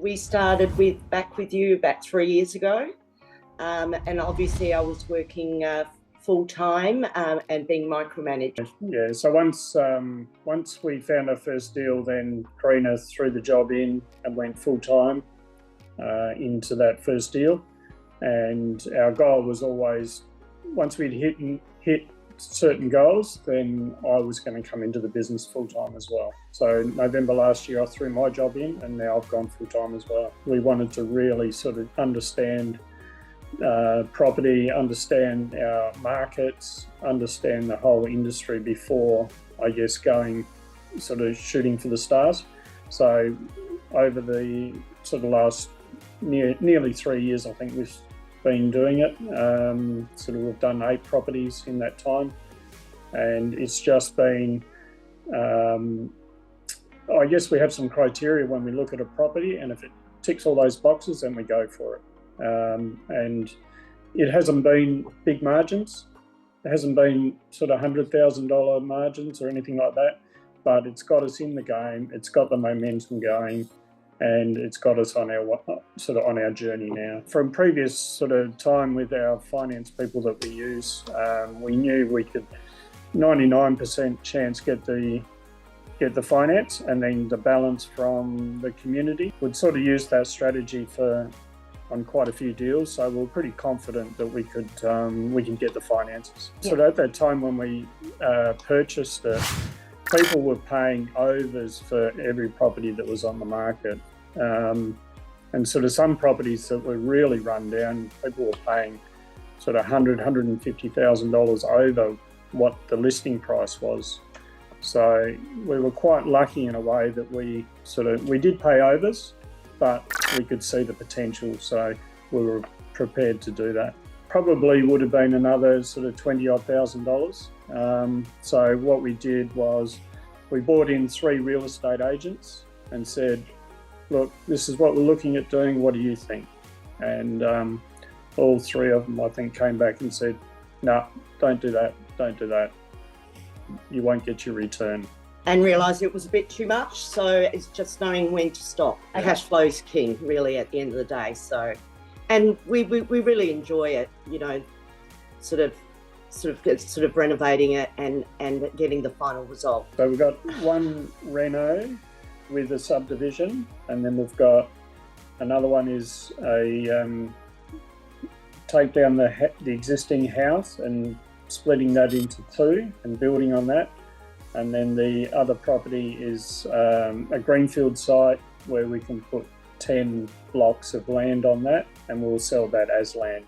We started back with you about 3 years ago, and obviously I was working full-time and being micromanaged. Yeah, so once we found our first deal, then Karina threw the job in and went full-time into that first deal. And our goal was always, once we'd hit certain goals, then I was going to come into the business full-time as well. So November last year I threw my job in, and now I've gone full-time as well. We wanted to really sort of understand property, understand our markets, understand the whole industry before, I guess, going sort of shooting for the stars. So over the sort of last nearly 3 years, I think we've been doing it. We've done 8 properties in that time, and it's just been, I guess we have some criteria when we look at a property, and if it ticks all those boxes, then we go for it. And it hasn't been big margins. It hasn't been sort of $100,000 margins or anything like that, but it's got us in the game. It's got the momentum going, and it's got us on our journey now. From previous sort of time with our finance people that we use, we knew we could 99% chance get the finance, and then the balance from the community. We'd sort of use that strategy on quite a few deals, so we're pretty confident that we can get the finances. Yeah. So at that time when we purchased it, people were paying overs for every property that was on the market. And sort of some properties that were really run down, people were paying sort of $150,000 over what the listing price was. So we were quite lucky in a way that we did pay overs, but we could see the potential, so we were prepared to do that. Probably would have been another sort of $20,000. So what we did was we brought in 3 real estate agents and said, look, this is what we're looking at doing, what do you think? And all 3 of them, I think, came back and said, no, don't do that, you won't get your return. And realised it was a bit too much, so it's just knowing when to stop. Yeah. Cash flow is king, really, at the end of the day. So, and we really enjoy it, you know, sort of renovating it and getting the final result. So we've got 1 reno with a subdivision, and then we've got another one is a take down the existing house and splitting that into 2 and building on that. And then the other property is a greenfield site where we can put 10 blocks of land on that, and we'll sell that as land.